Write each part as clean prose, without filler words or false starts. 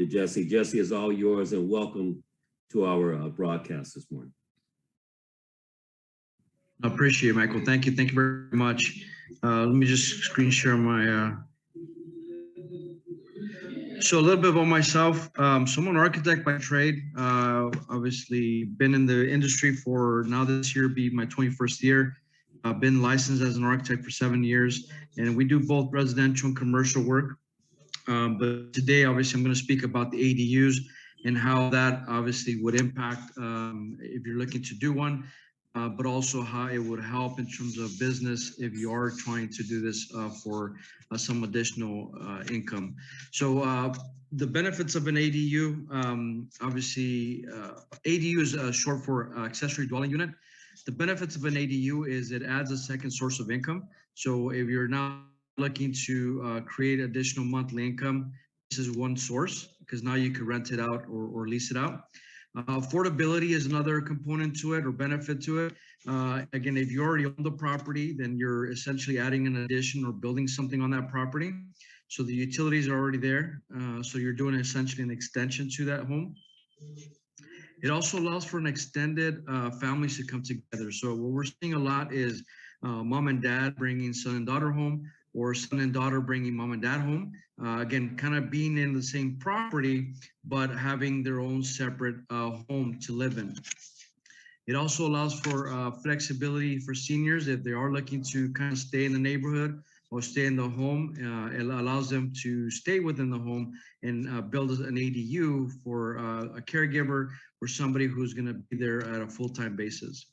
to Jessie. Jessie is all yours, and welcome to our broadcast this morning. I appreciate it, Michael. Thank you. Thank you very much. Let me just screen share my. So a little bit about myself. So I'm an architect by trade. Obviously, been in the industry for now this year be my 21st year. I've been licensed as an architect for 7 years, and we do both residential and commercial work. But today, obviously, I'm going to speak about the ADUs and how that obviously would impact if you're looking to do one, but also how it would help in terms of business if you are trying to do this for some additional income. So the benefits of an ADU, obviously, ADU is short for accessory dwelling unit. The benefits of an ADU is it adds a second source of income. So if you're now looking to create additional monthly income, this is one source because now you can rent it out or lease it out. Affordability is another component to it or benefit to it. Again, if you already own the property, then you're essentially adding an addition or building something on that property. So the utilities are already there. So you're doing essentially an extension to that home. It also allows for an extended families to come together. So what we're seeing a lot is mom and dad bringing son and daughter home, or son and daughter bringing mom and dad home. Again, kind of being in the same property, but having their own separate home to live in. It also allows for flexibility for seniors if they are looking to kind of stay in the neighborhood or stay in the home. It allows them to stay within the home and build an ADU for a caregiver or somebody who's going to be there at a full-time basis.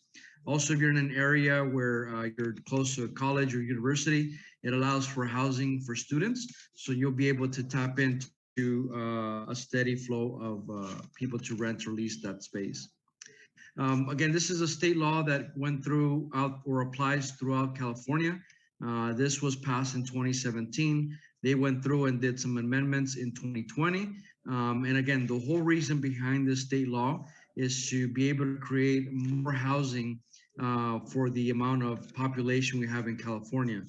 Also, if you're in an area where you're close to a college or university, it allows for housing for students. So you'll be able to tap into a steady flow of people to rent or lease that space. Again, this is a state law that went throughout or applies throughout California. This was passed in 2017. They went through and did some amendments in 2020. And again, the whole reason behind this state law is to be able to create more housing for the amount of population we have in California.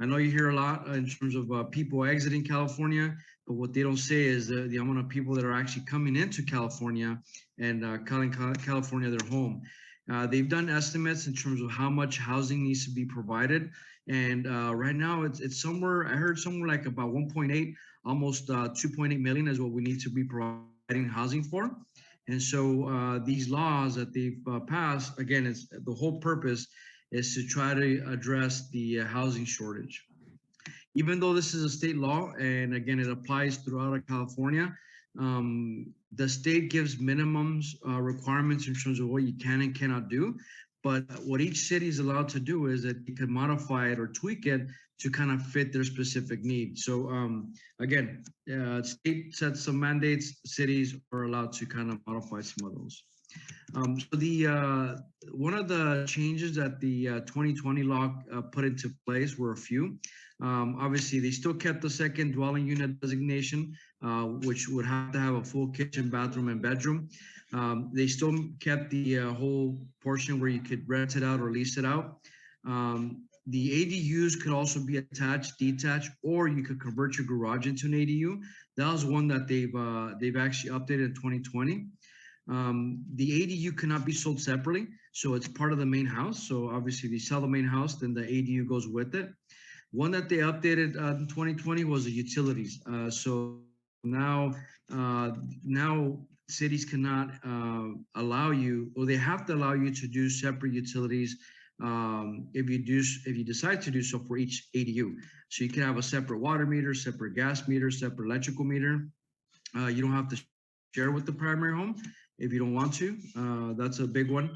I know you hear a lot in terms of people exiting California, but what they don't say is the amount of people that are actually coming into California and calling California their home. They've done estimates in terms of how much housing needs to be provided. And right now it's somewhere, I heard somewhere like about 1.8, almost 2.8 million is what we need to be providing housing for. And so these laws that they've passed, again, it's the whole purpose is to try to address the housing shortage. Even though this is a state law, and again, it applies throughout California, the state gives minimums requirements in terms of what you can and cannot do. But what each city is allowed to do is that you can modify it or tweak it to kind of fit their specific needs. So again, state sets some mandates, cities are allowed to kind of modify some of those. So the one of the changes that the 2020 law put into place were a few. Obviously, they still kept the second dwelling unit designation, which would have to have a full kitchen, bathroom, and bedroom. They still kept the whole portion where you could rent it out or lease it out. The ADUs could also be attached, detached, or you could convert your garage into an ADU. That was one that they've actually updated in 2020. The ADU cannot be sold separately, so it's part of the main house. So obviously, if you sell the main house, then the ADU goes with it. One that they updated in 2020 was the utilities. So now cities cannot allow you, or they have to allow you to do separate utilities if you decide to do so for each ADU. So you can have a separate water meter, separate gas meter, separate electrical meter. You don't have to share with the primary home if you don't want to. That's a big one.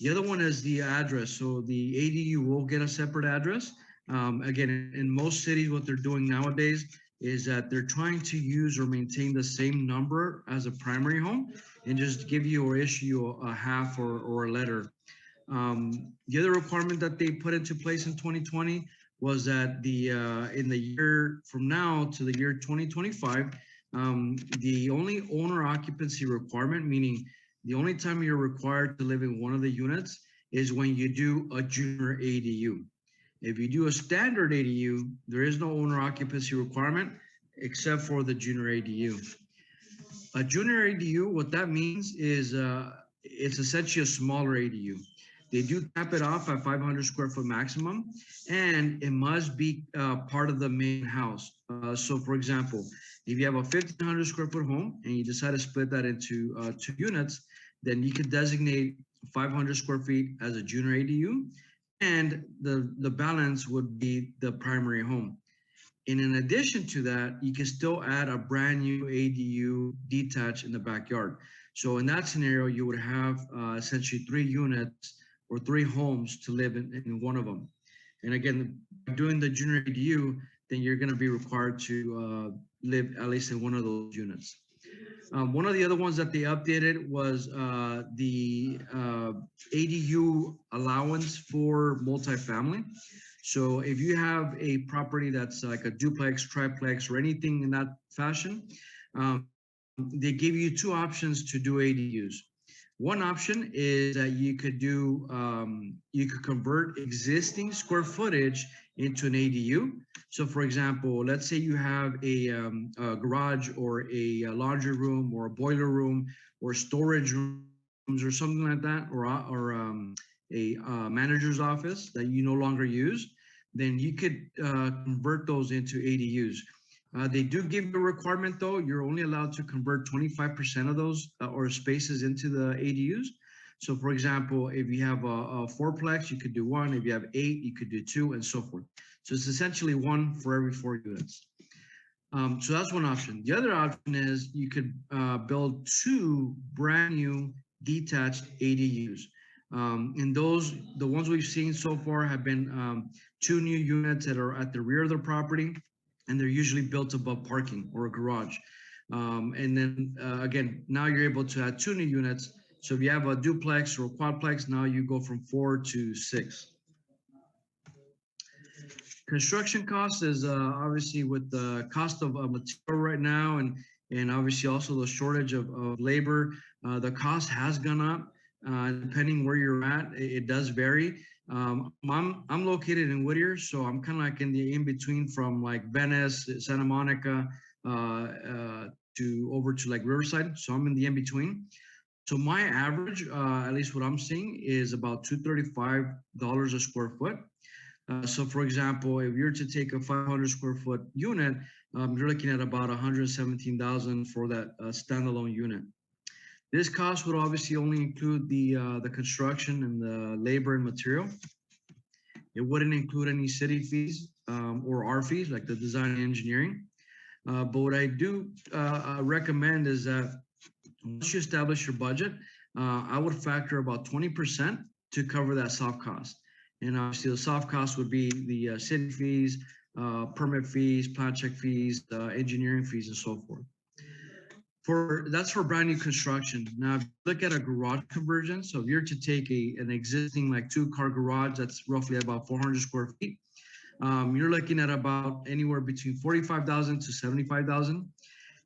The other one is the address. So the ADU will get a separate address. Again, in most cities, what they're doing nowadays is that they're trying to use or maintain the same number as a primary home and just give you or issue you a half or a letter. The other requirement that they put into place in 2020 was that in the year from now to the year 2025, the only owner occupancy requirement, meaning the only time you're required to live in one of the units, is when you do a junior ADU. If you do a standard ADU, there is no owner occupancy requirement except for the junior ADU. A junior ADU, what that means is it's essentially a smaller ADU. They do cap it off at 500 square foot maximum, and it must be part of the main house. So for example, if you have a 1,500 square foot home and you decide to split that into 2 units, then you could designate 500 square feet as a junior ADU, and the balance would be the primary home. And in addition to that, you can still add a brand new ADU detached in the backyard. So in that scenario, you would have essentially 3 units or 3 homes to live in one of them. And again, doing the junior ADU, then you're going to be required to live at least in one of those units. One of the other ones that they updated was the ADU allowance for multifamily. So if you have a property that's like a duplex, triplex, or anything in that fashion, they give you 2 options to do ADUs. One option is that you could do, you could convert existing square footage into an ADU. So for example, let's say you have a garage or a laundry room or a boiler room or storage rooms or something like that, or a manager's office that you no longer use, then you could convert those into ADUs. They do give you a requirement though. You're only allowed to convert 25% of those or spaces into the ADUs. So for example, if you have a 4-plex, you could do 1. If you have 8, you could do 2, and so forth. So it's essentially 1 for every 4 units. So that's one option. The other option is you could build 2 brand new detached ADUs. And those, the ones we've seen so far have been 2 new units that are at the rear of the property, and they're usually built above parking or a garage. And then again, now you're able to add 2 new units. So if you have a duplex or a quadplex, now you go from 4 to 6. Construction costs is obviously with the cost of material right now, and obviously also the shortage of labor, the cost has gone up. Depending where you're at, it does vary. I'm located in Whittier, so I'm kind of like in the in-between from like Venice, Santa Monica, to over to like Riverside. So I'm in the in-between. So my average, at least what I'm seeing, is about $235 a square foot. So for example, if you're to take a 500 square foot unit, you're looking at about $117,000 for that standalone unit. This cost would obviously only include the construction and the labor and material. It wouldn't include any city fees or our fees, like the design and engineering. But what I do recommend is that once you establish your budget, I would factor about 20% to cover that soft cost. And obviously the soft cost would be the city fees, permit fees, plan check fees, engineering fees, and so forth. That's for brand new construction. Now, if you look at a garage conversion, so if you're to take an existing like 2-car garage that's roughly about 400 square feet, you're looking at about anywhere between 45,000 to 75,000.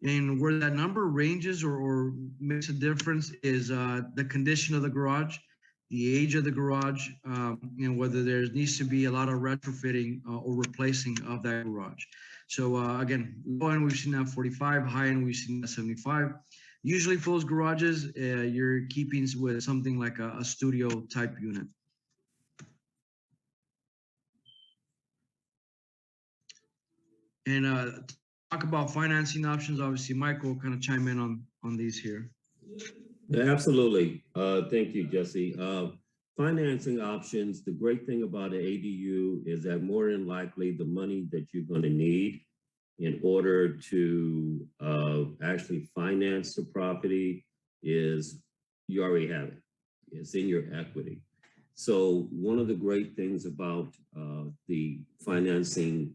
And where that number ranges or makes a difference is the condition of the garage, the age of the garage, and whether there needs to be a lot of retrofitting or replacing of that garage. So again, low end we've seen that 45, high end we've seen that 75. Usually for those garages, you're keeping with something like a studio type unit. And talk about financing options. Obviously, Mike will kind of chime in on these here. Yeah, absolutely. Thank you, Jesse. Financing options, the great thing about an ADU is that more than likely the money that you're going to need in order to actually finance the property is, you already have it. It's in your equity. So one of the great things about the financing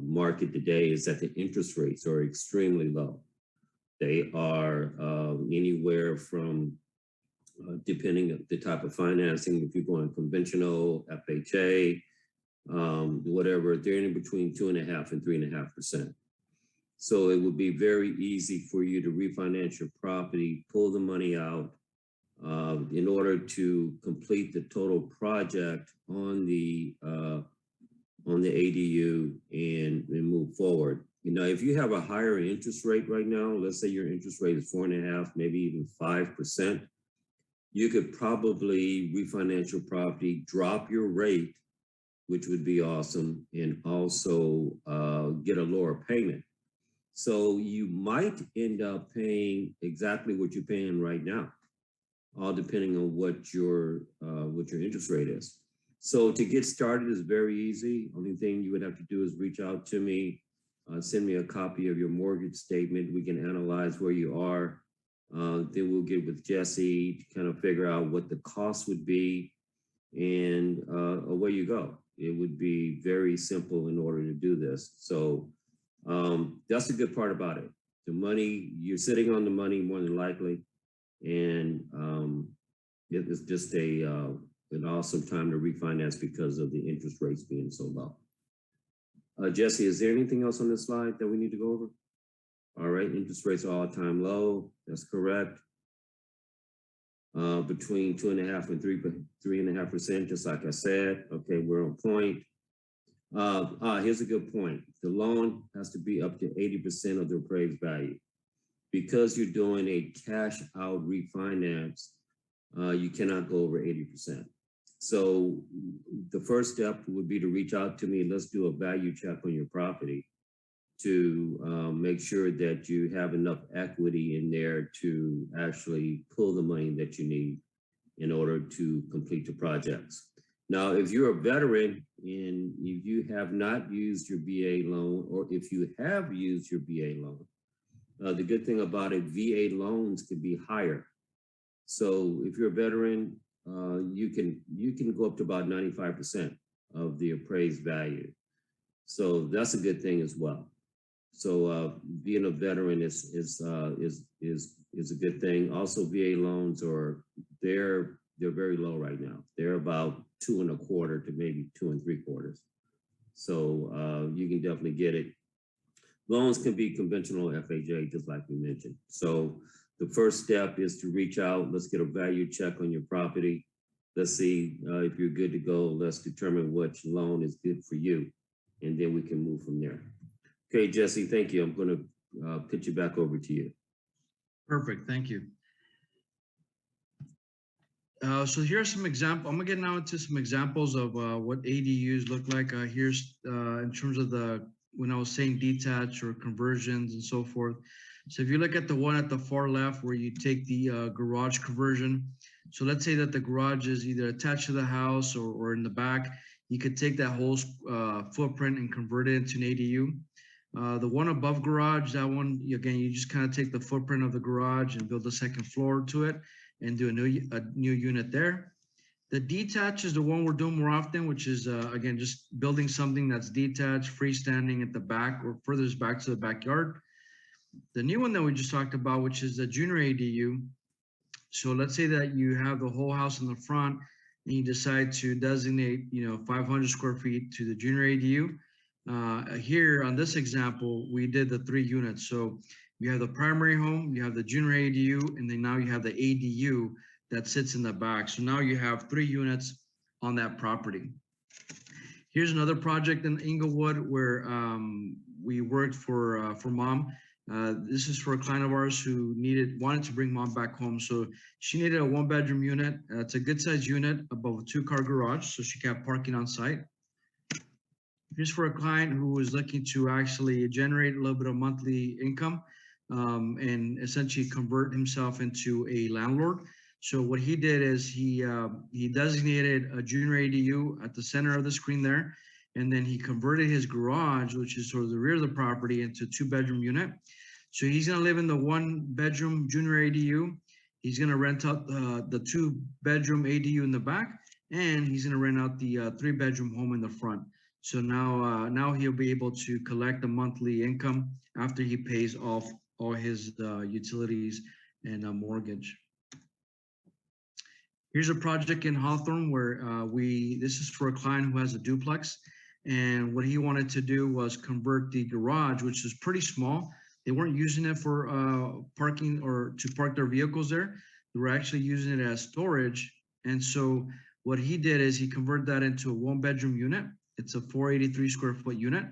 market today is that the interest rates are extremely low. They are anywhere from, depending on the type of financing, if you're going conventional, FHA, whatever, they're in between 2.5% and 3.5%. So it would be very easy for you to refinance your property, pull the money out in order to complete the total project on the ADU and move forward. You know, if you have a higher interest rate right now, let's say your interest rate is 4.5%, maybe even 5%, you could probably refinance your property, drop your rate, which would be awesome, and also get a lower payment. So you might end up paying exactly what you're paying right now, all depending on what your interest rate is. So to get started is very easy. Only thing you would have to do is reach out to me, send me a copy of your mortgage statement. We can analyze where you are. Then we'll get with Jessie to kind of figure out what the cost would be, and away you go. It would be very simple in order to do this. So that's the good part about it. The money, you're sitting on the money more than likely, and it is just an awesome time to refinance because of the interest rates being so low. Jessie, is there anything else on this slide that we need to go over? All right, interest rates are all-time low. That's correct. Between 2.5% and 3.5%, just like I said. Okay, we're on point. Here's a good point. The loan has to be up to 80% of the appraised value. Because you're doing a cash out refinance, you cannot go over 80%. So the first step would be to reach out to me. Let's do a value check on your property to make sure that you have enough equity in there to actually pull the money that you need in order to complete the projects. Now, if you're a veteran and if you have not used your VA loan, or if you have used your VA loan, the good thing about it, VA loans can be higher. So if you're a veteran, you can go up to about 95% of the appraised value. So that's a good thing as well. So being a veteran is a good thing. Also, VA loans they're very low right now. They're about 2.25% to maybe 2.75%. So you can definitely get it. Loans can be conventional FHA, just like we mentioned. So the first step is to reach out. Let's get a value check on your property. Let's see if you're good to go. Let's determine which loan is good for you, and then we can move from there. Okay, Jessie, thank you. I'm going to pitch it back over to you. Perfect, thank you. So here's some examples. I'm gonna get now into some examples of what ADUs look like. Here's in terms of when I was saying detached or conversions and so forth. So if you look at the one at the far left where you take the garage conversion. So let's say that the garage is either attached to the house or in the back. You could take that whole footprint and convert it into an ADU. The one above garage, that one, again, you just kind of take the footprint of the garage and build a second floor to it and do a new unit there. The detached is the one we're doing more often, which is, again, just building something that's detached, freestanding at the back or furthest back to the backyard. The new one that we just talked about, which is the junior ADU. So let's say that you have the whole house in the front and you decide to designate, 500 square feet to the junior ADU. Here on this example, we did the 3 units. So you have the primary home, you have the junior ADU, and then now you have the ADU that sits in the back. So now you have 3 units on that property. Here's another project in Inglewood where we worked for mom. This is for a client of ours who wanted to bring mom back home. So she needed a 1-bedroom unit. It's a good sized unit above a 2-car garage, so she kept parking on site. Here's for a client who was looking to actually generate a little bit of monthly income and essentially convert himself into a landlord. So what he did is he designated a junior ADU at the center of the screen there, and then he converted his garage, which is sort of the rear of the property, into a 2-bedroom unit. So he's going to live in the 1-bedroom junior ADU. He's going to rent out the 2-bedroom ADU in the back, and he's going to rent out the 3-bedroom home in the front. So now he'll be able to collect a monthly income after he pays off all his utilities and a mortgage. Here's a project in Hawthorne where this is for a client who has a duplex, and what he wanted to do was convert the garage, which is pretty small. They weren't using it for parking or to park their vehicles there. They were actually using it as storage. And so what he did is he converted that into a 1-bedroom unit. It's a 483 square foot unit.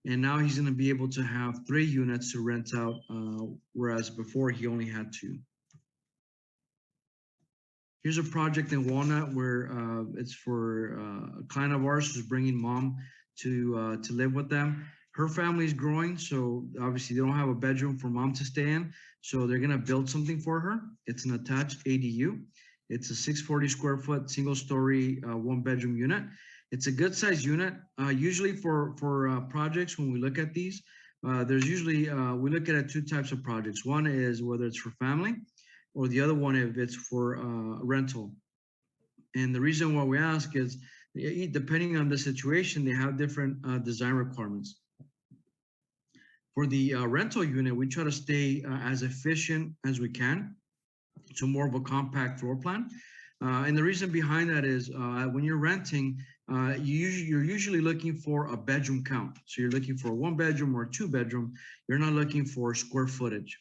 And now he's going to be able to have 3 units to rent out, whereas before he only had 2. Here's a project in Walnut where it's for a client of ours who's bringing mom to live with them. Her family's growing, so obviously they don't have a bedroom for mom to stay in. So they're gonna build something for her. It's an attached ADU. It's a 640 square foot, single story, 1-bedroom unit. It's a good size unit. Usually for projects, when we look at these, there's usually, we look at 2 types of projects. One is whether it's for family, or the other one if it's for rental. And the reason why we ask is, depending on the situation, they have different design requirements. For the rental unit, we try to stay as efficient as we can, so more of a compact floor plan. And the reason behind that is when you're renting, you're usually looking for a bedroom count. So you're looking for a 1-bedroom or a 2-bedroom. You're not looking for square footage.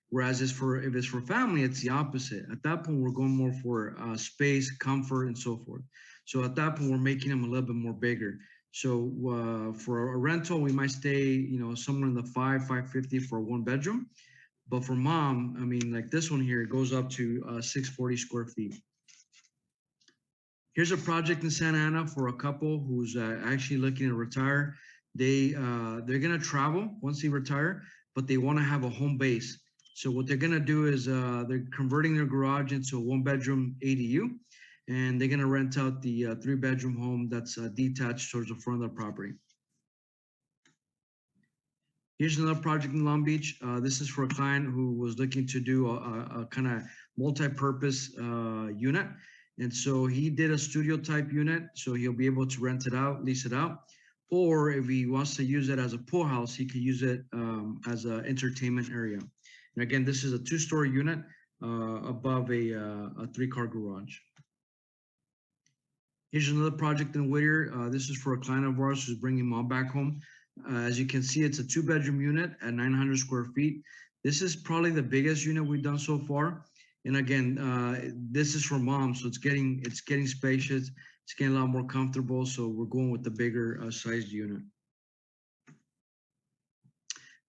Whereas if it's for family, it's the opposite. At that point, we're going more for space, comfort, and so forth. So at that point, we're making them a little bit more bigger. So for a rental, we might stay, somewhere in the 550 for a 1-bedroom. But for mom, I mean, like this one here, it goes up to 640 square feet. Here's a project in Santa Ana for a couple who's actually looking to retire. They're gonna travel once they retire, but they want to have a home base. So what they're gonna do is they're converting their garage into a 1-bedroom ADU, and they're gonna rent out the 3-bedroom home that's detached towards the front of the property. Here's another project in Long Beach. This is for a client who was looking to do a kind of multi-purpose unit. And so he did a studio type unit, so he'll be able to rent it out, lease it out. Or if he wants to use it as a pool house, he could use it as an entertainment area. And again, this is a 2-story unit above a 3-car garage. Here's another project in Whittier. This is for a client of ours who's bringing mom back home. As you can see, it's a 2-bedroom unit at 900 square feet. This is probably the biggest unit we've done so far. And again, this is for mom, so it's getting spacious. It's getting a lot more comfortable. So we're going with the bigger sized unit.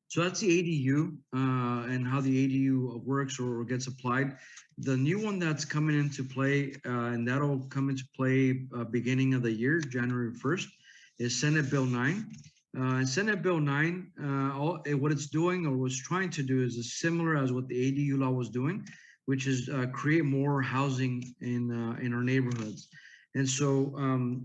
So that's the ADU and how the ADU works or gets applied. The new one that's coming into play, and that'll come into play beginning of the year, January 1st, is Senate Bill 9. Senate Bill 9, what it's doing or was trying to do is similar as what the ADU law was doing, which is create more housing in our neighborhoods. And so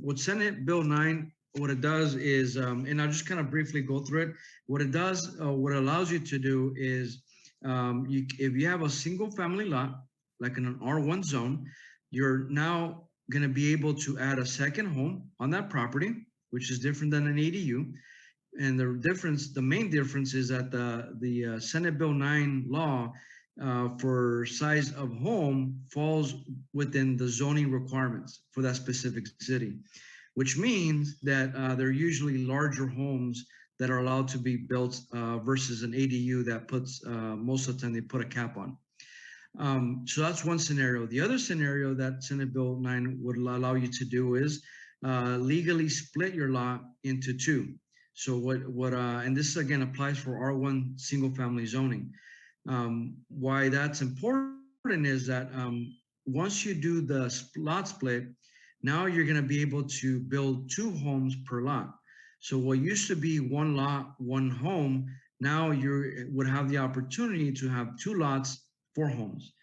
what Senate Bill 9, what it does is, and I'll just kind of briefly go through it. What it does, what it allows you to do is, if you have a single family lot, like in an R1 zone, you're now gonna be able to add a second home on that property, which is different than an ADU. And the main difference is that the Senate Bill 9 law for size of home falls within the zoning requirements for that specific city, which means that they're usually larger homes that are allowed to be built versus an ADU that puts, most of the time they put a cap on. So that's one scenario. The other scenario that Senate Bill 9 would allow you to do is legally split your lot into 2. So and this again applies for R1 single family zoning. Why that's important is that once you do the lot split, now you're going to be able to build 2 homes per lot. So what used to be 1 lot, 1 home, now you would have the opportunity to have 2 lots, 4 homes.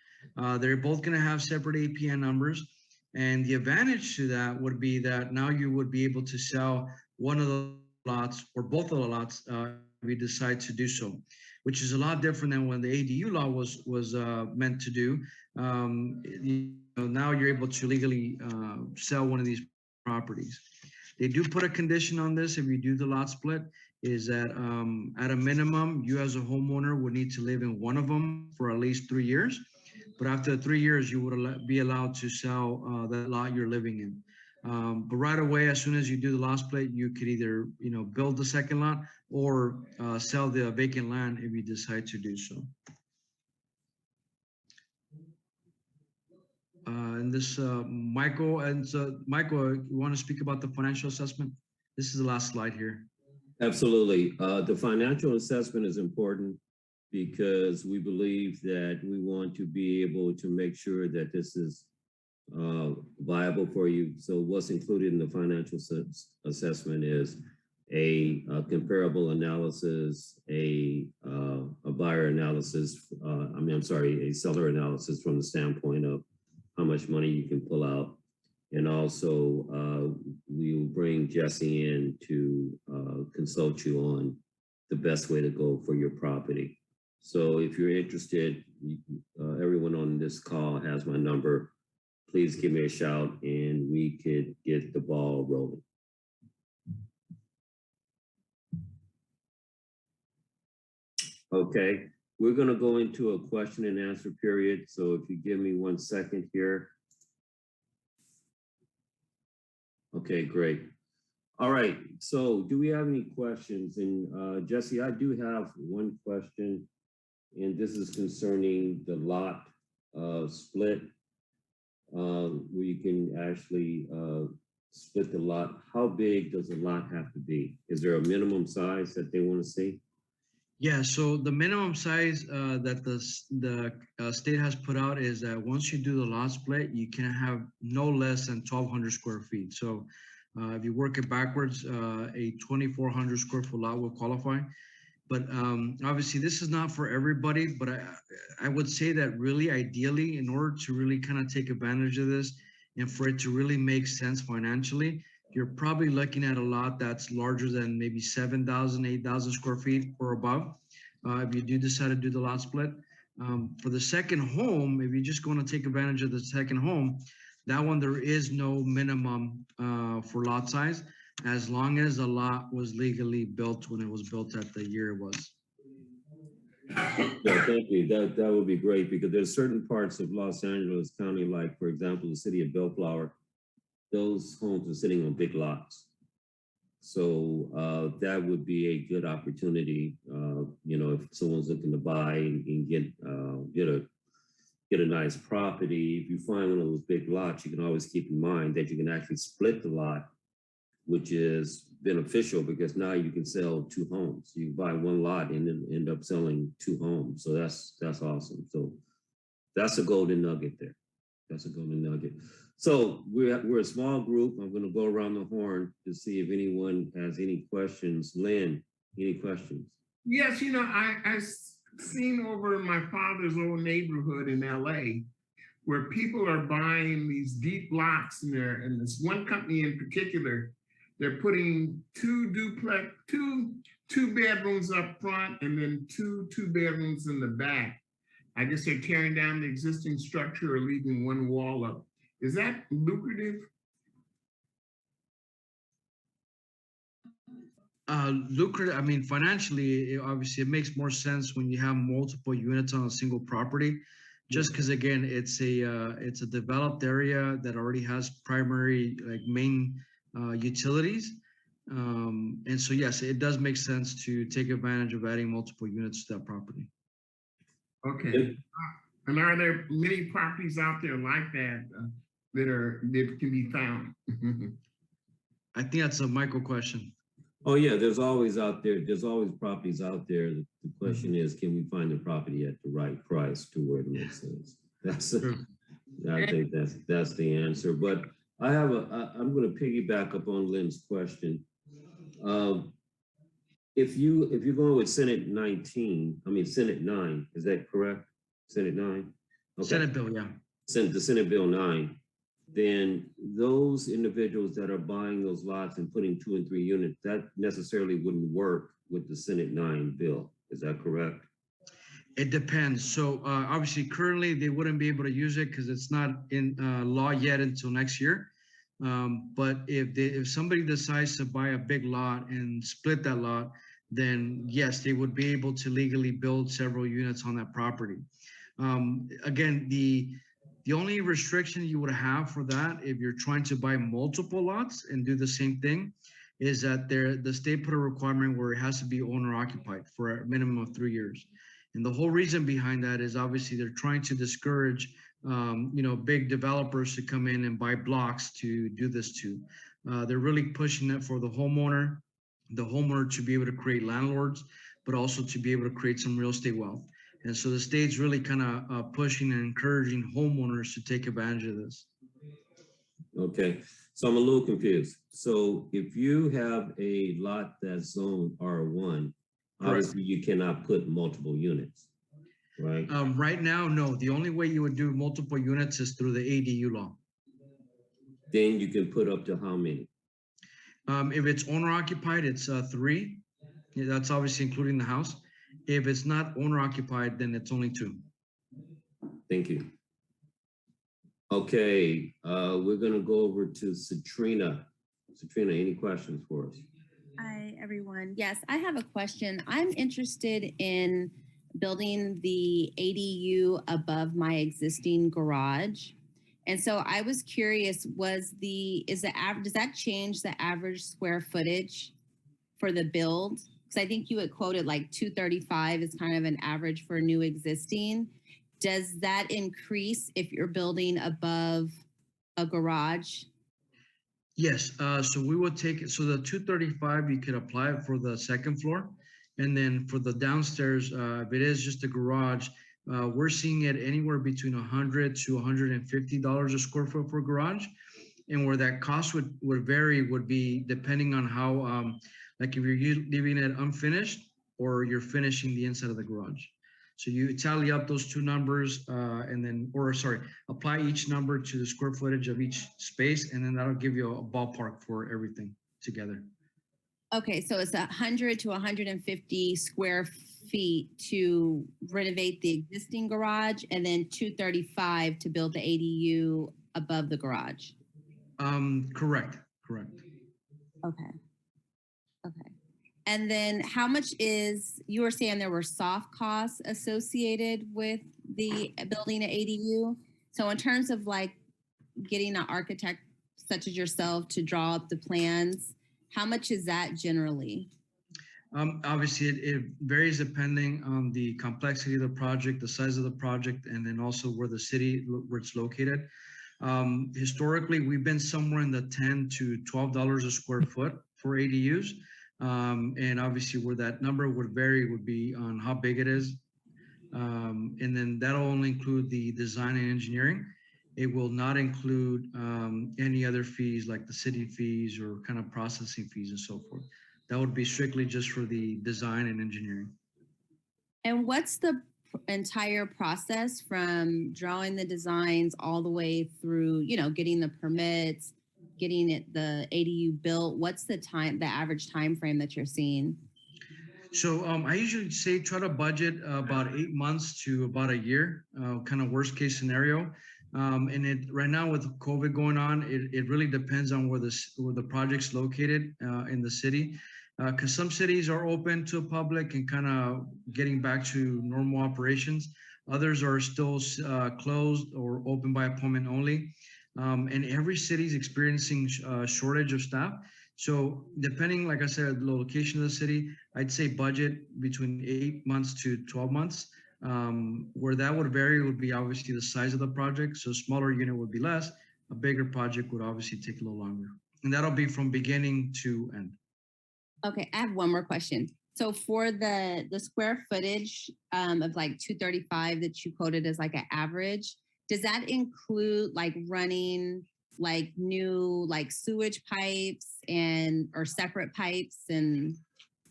They're both going to have separate APN numbers. And the advantage to that would be that now you would be able to sell one of the lots or both of the lots if you decide to do so, which is a lot different than when the ADU law was meant to do. Now you're able to legally sell one of these properties. They do put a condition on this if you do the lot split, is that at a minimum, you as a homeowner would need to live in one of them for at least 3 years. But after 3 years, you would be allowed to sell that lot you're living in. But right away, as soon as you do the lot split, you could either build the second lot or sell the vacant land if you decide to do so. And this Michael, you want to speak about the financial assessment? This is the last slide here. Absolutely. The financial assessment is important because we believe that we want to be able to make sure that this is viable for you. So what's included in the financial assessment is a comparable analysis, a buyer analysis, I'm sorry, a seller analysis from the standpoint of how much money you can pull out. And also, we will bring Jessie in to consult you on the best way to go for your property. So if you're interested, everyone on this call has my number. Please give me a shout and we could get the ball rolling. Okay, we're gonna go into a question and answer period. So if you give me 1 second here. Okay, great. All right, so do we have any questions? And Jessie, I do have one question, and this is concerning the lot split, where you can actually split the lot. How big does a lot have to be? Is there a minimum size that they want to see? Yeah, so the minimum size that the state has put out is that once you do the lot split, you can have no less than 1,200 square feet. So if you work it backwards, a 2,400 square foot lot will qualify. But obviously this is not for everybody, but I would say that really ideally, in order to really kind of take advantage of this and for it to really make sense financially, you're probably looking at a lot that's larger than maybe 7,000, 8,000 square feet or above. If you do decide to do the lot split. For the second home, if you're just going to take advantage of the second home, that one, there is no minimum for lot size, as long as the lot was legally built when it was built at the year it was. Yeah, thank you. That would be great because there's certain parts of Los Angeles County, like for example, the city of Bellflower, those homes are sitting on big lots. So that would be a good opportunity, you know, if someone's looking to buy and get a nice property. If you find one of those big lots, you can always keep in mind that you can actually split the lot, which is beneficial because now you can sell 2 homes. You buy one lot and then end up selling 2 homes. So that's awesome. So that's a golden nugget there. That's a golden nugget. So we're a small group. I'm going to go around the horn to see if anyone has any questions. Lynn, any questions? Yes, you know, I've seen over in my father's old neighborhood in LA where people are buying these deep lots in there, and this one company in particular, they're putting 2 bedrooms up front and then 2 bedrooms in the back. I guess they're tearing down the existing structure or leaving one wall up. Is that lucrative? Lucrative, I mean, financially, obviously it makes more sense when you have multiple units on a single property, just because again, it's a developed area that already has primary, like main utilities. And so yes, it does make sense to take advantage of adding multiple units to that property. Okay. And are there many properties out there like that that can be found? I think that's a Michael question. Oh yeah, there's always properties out there. The question is, can we find the property at the right price to where it makes sense? I think that's the answer. But I'm going to piggyback up on Lynn's question. If you're going with Senate 9, is that correct? Senate 9? Okay. Senate bill, yeah. The Senate Bill 9, then those individuals that are buying those lots and putting 2 and 3 units, that necessarily wouldn't work with the Senate 9 bill. Is that correct? It depends. So obviously currently they wouldn't be able to use it because it's not in law yet until next year. But if somebody decides to buy a big lot and split that lot, then yes, they would be able to legally build several units on that property. Again, the only restriction you would have for that, if you're trying to buy multiple lots and do the same thing, is that the state put a requirement where it has to be owner occupied for a minimum of 3 years. And the whole reason behind that is obviously they're trying to discourage, big developers to come in and buy blocks to do this to. They're really pushing it for the homeowner the homeowner to be able to create landlords, but also to be able to create some real estate wealth. And so the state's really kind of pushing and encouraging homeowners to take advantage of this. Okay, so I'm a little confused. So if you have a lot that's zoned R1, obviously you cannot put multiple units, right? Right now, no. The only way you would do multiple units is through the ADU law. Then you can put up to how many? If it's owner occupied, it's 3. Yeah, that's obviously including the house. If it's not owner occupied, then it's only 2. Thank you. Okay, we're gonna go over to Satrina. Satrina, any questions for us? Hi, everyone. Yes, I have a question. I'm interested in building the ADU above my existing garage. And so I was curious, does that change the average square footage for the build? Because I think you had quoted like 235 is kind of an average for new existing. Does that increase if you're building above a garage? Yes, so we would take it. So the 235, you could apply it for the second floor. And then for the downstairs, if it is just a garage, we're seeing it anywhere between $100 to $150 a square foot for garage. And where that cost would vary would be depending on how, like if you're leaving it unfinished or you're finishing the inside of the garage. So you tally up those two numbers and then, apply each number to the square footage of each space, and then that'll give you a ballpark for everything together. Okay, so it's 100 to 150 square feet to renovate the existing garage, and then 235 to build the ADU above the garage. Correct. Okay. And then how much you were saying there were soft costs associated with the building an ADU. So in terms of like getting an architect such as yourself to draw up the plans, how much is that generally? Obviously, it varies depending on the complexity of the project, the size of the project, and then also where it's located. Historically, we've been somewhere in the $10 to $12 a square foot for ADUs. And obviously where that number would vary would be on how big it is. And then that'll only include the design and engineering. It will not include any other fees like the city fees or kind of processing fees and so forth. That would be strictly just for the design and engineering. And what's the entire process from drawing the designs all the way through, getting the permits, getting the ADU built? What's the average time frame that you're seeing? So I usually say try to budget about 8 months to about a year, kind of worst case scenario. And right now with COVID going on, it really depends on where the project's located in the city. Because some cities are open to public and kind of getting back to normal operations. Others are still closed or open by appointment only. And every city is experiencing a shortage of staff. So depending, like I said, the location of the city, I'd say budget between 8 months to 12 months. Where that would vary would be obviously the size of the project. So a smaller unit would be less. A bigger project would obviously take a little longer. And that'll be from beginning to end. Okay, I have one more question. So for the square footage of like 235 that you quoted as like an average, does that include like running like new like sewage pipes or separate pipes and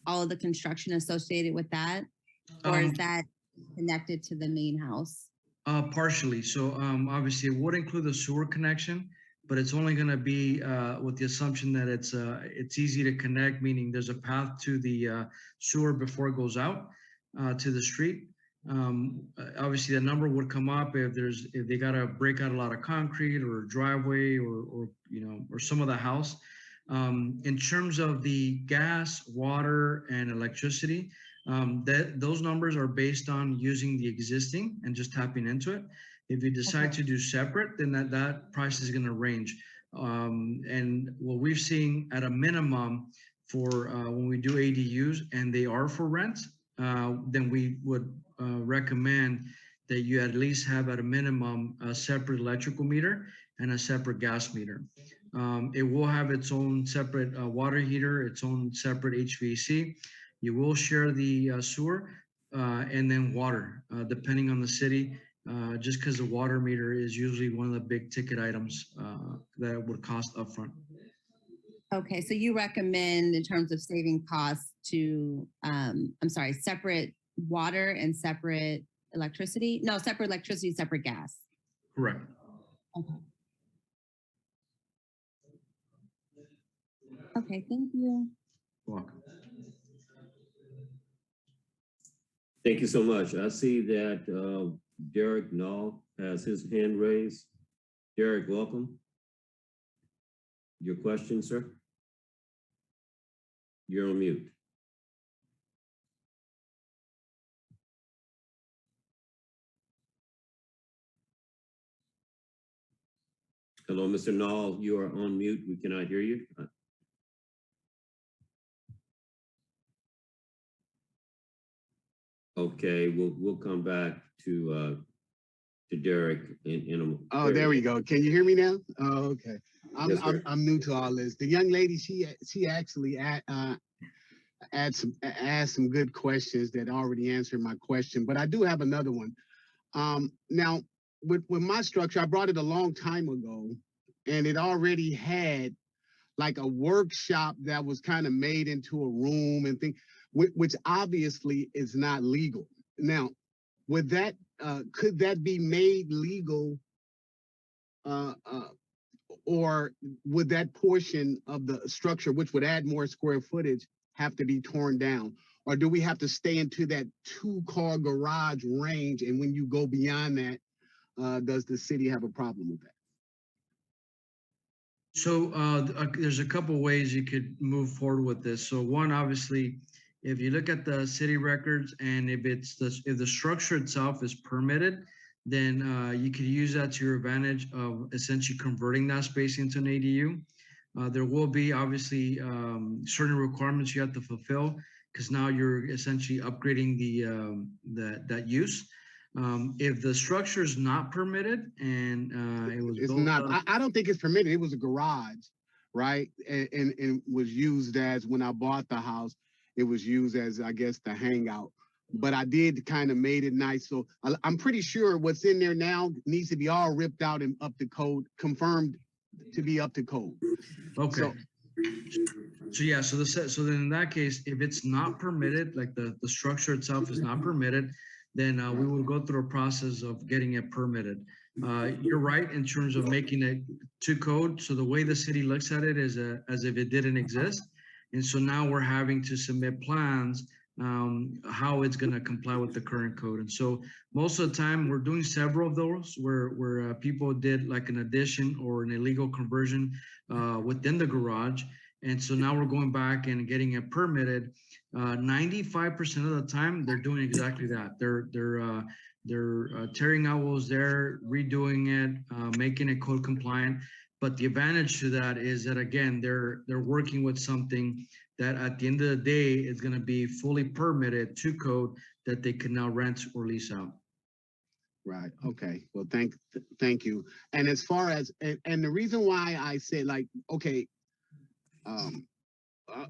all of the construction associated with that? Or is that connected to the main house? Partially. So obviously it would include the sewer connection, but it's only going to be with the assumption that it's easy to connect, meaning there's a path to the sewer before it goes out to the street. Obviously, the number would come up if they got to break out a lot of concrete or driveway or some of the house. In terms of the gas, water, and electricity, those numbers are based on using the existing and just tapping into it. If you decide to do separate, then that price is going to range. And what we've seen at a minimum for when we do ADUs and they are for rent, then we would recommend that you at least have at a minimum a separate electrical meter and a separate gas meter. It will have its own separate water heater, its own separate HVAC. You will share the sewer and then water, depending on the city, just because the water meter is usually one of the big ticket items that would cost upfront. Okay, so you recommend in terms of saving costs to, separate water and separate electricity? No, separate electricity, separate gas. Correct. Okay. Okay, thank you. You're welcome. Thank you so much. I see that Derek Null has his hand raised. Derek, welcome. Your question, sir? You're on mute. Hello, Mr. Null, you are on mute. We cannot hear you. Okay, we'll come back to Derek in a. Oh, there we go. Can you hear me now? Oh, okay. Yes, sir. I'm new to all this. The young lady, she actually asked some good questions that already answered my question, but I do have another one. Now with my structure, I brought it a long time ago, and it already had like a workshop that was kind of made into a room and thing, which obviously is not legal. Now, would that could that be made legal, or would that portion of the structure, which would add more square footage, have to be torn down? Or do we have to stay into that 2-car garage range? And when you go beyond that, does the city have a problem with that? So there's a couple ways you could move forward with this. So one, obviously, if you look at the city records and if the structure itself is permitted, then you could use that to your advantage of essentially converting that space into an ADU. There will be obviously certain requirements you have to fulfill because now you're essentially upgrading that use. If the structure is not permitted and it was It's built not. I don't think it's permitted. It was a garage, right? And was used as, when I bought the house, it was used as, I guess, the hangout. But I did kind of made it nice. So I'm pretty sure what's in there now needs to be all ripped out and up to code, confirmed to be up to code. Okay. So yeah, so then in that case, if it's not permitted, like the structure itself is not permitted, then we will go through a process of getting it permitted. You're right in terms of making it to code. So the way the city looks at it is as if it didn't exist. And so now we're having to submit plans how it's going to comply with the current code. And so most of the time we're doing several of those where people did like an addition or an illegal conversion within the garage. And so now we're going back and getting it permitted. 95% of the time they're doing exactly that. They're tearing out what was there, redoing it, making it code compliant. But the advantage to that is that, again, they're working with something that at the end of the day is going to be fully permitted to code that they can now rent or lease out. Right. Okay. Well, thank you. And as far as, and the reason why I said, like, okay,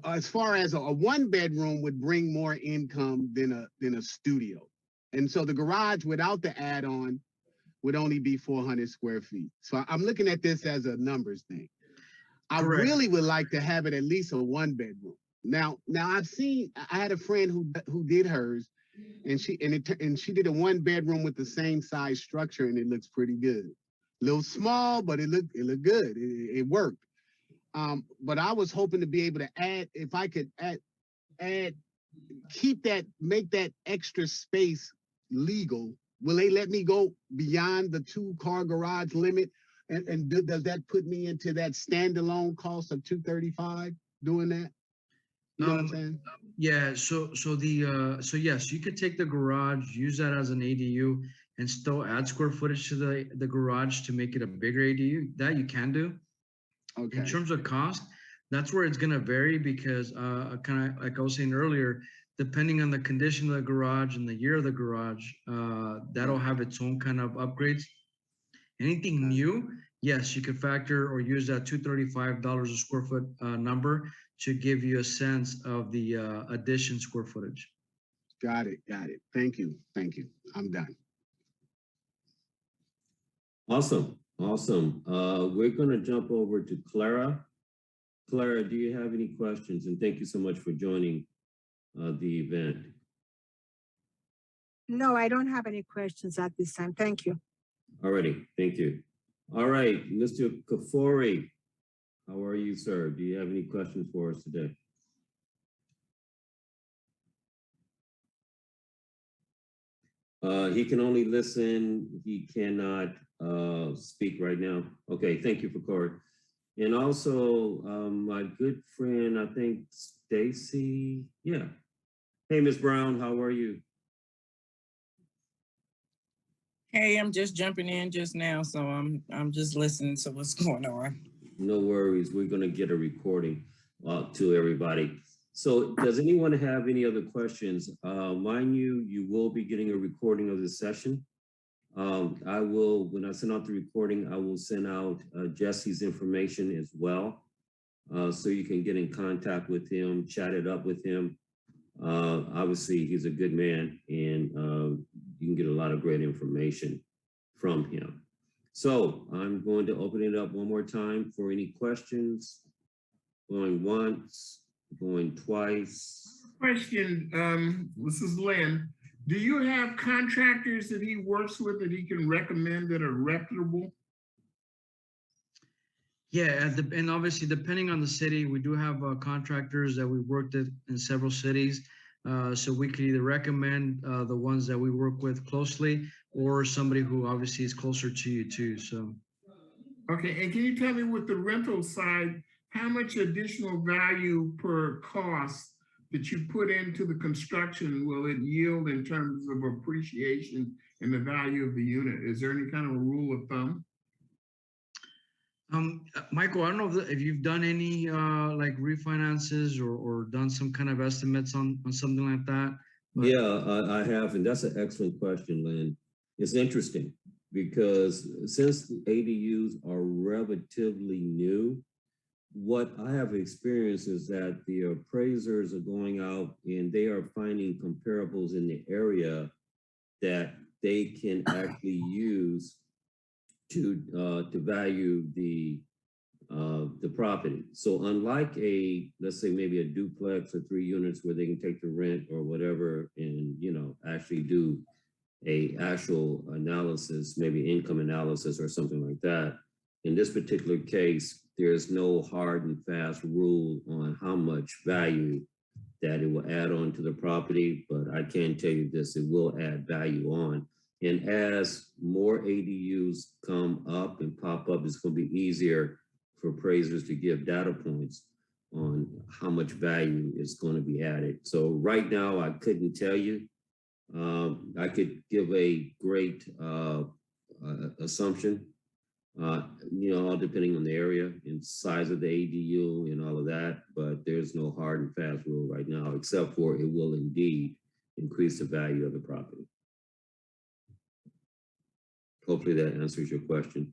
as far as a 1-bedroom would bring more income than a studio. And so the garage without the add-on would only be 400 square feet. So I'm looking at this as a numbers thing. I Correct. really would like to have it at least a 1-bedroom. Now I had a friend who did hers, and she did a 1-bedroom with the same size structure, and it looks pretty good. A little small, but it looked good. It worked. But I was hoping to be able to add, if I could make that extra space legal. Will they let me go beyond the 2-car garage limit? And does that put me into that standalone cost of $235 doing that? You know what I'm saying? Yeah. So yes, you could take the garage, use that as an ADU, and still add square footage to the garage to make it a bigger ADU. That you can do. Okay. In terms of cost, that's where it's going to vary because kind of like I was saying earlier, depending on the condition of the garage and the year of the garage, that'll have its own kind of upgrades. Anything new, yes, you could factor or use that $235 a square foot number to give you a sense of the addition square footage. Got it. Thank you. I'm done. Awesome. We're going to jump over to Clara. Clara, do you have any questions? And thank you so much for joining the event. No, I don't have any questions at this time. Thank you. Alrighty, thank you. All right, Mr. Kafori, how are you, sir? Do you have any questions for us today? He can only listen. He cannot speak right now. Okay, thank you for Corey. And also, my good friend, I think Stacy. Yeah. Hey, Ms. Brown, how are you? Hey, I'm just jumping in just now, so I'm just listening to what's going on. No worries. We're going to get a recording to everybody. So does anyone have any other questions? Mind you, you will be getting a recording of this session. I will, when I send out the recording, I will send out Jesse's information as well. So you can get in contact with him, chat it up with him. Obviously, he's a good man, and you can get a lot of great information from him. So I'm going to open it up one more time for any questions. Going once, going twice. Question, this is Lynn. Do you have contractors that he works with that he can recommend that are reputable? Yeah, and obviously depending on the city, we do have contractors that we worked at in several cities. So we could either recommend the ones that we work with closely or somebody who obviously is closer to you too, so. Okay, and can you tell me with the rental side, how much additional value per cost that you put into the construction will it yield in terms of appreciation and the value of the unit? Is there any kind of a rule of thumb? Michael, I don't know if you've done any like refinances or done some kind of estimates on something like that. But... Yeah, I have, and that's an excellent question, Lynn. It's interesting because since the ADUs are relatively new, what I have experienced is that the appraisers are going out and they are finding comparables in the area that they can actually use to value the property. So unlike let's say maybe a duplex or 3 units where they can take the rent or whatever and actually do a actual analysis, maybe income analysis or something like that. In this particular case, there's no hard and fast rule on how much value that it will add on to the property, but I can tell you this, it will add value on. And as more ADUs come up and pop up, it's going to be easier for appraisers to give data points on how much value is going to be added. So right now, I couldn't tell you. I could give a great assumption, all depending on the area and size of the ADU and all of that, but there's no hard and fast rule right now, except for it will indeed increase the value of the property. Hopefully that answers your question.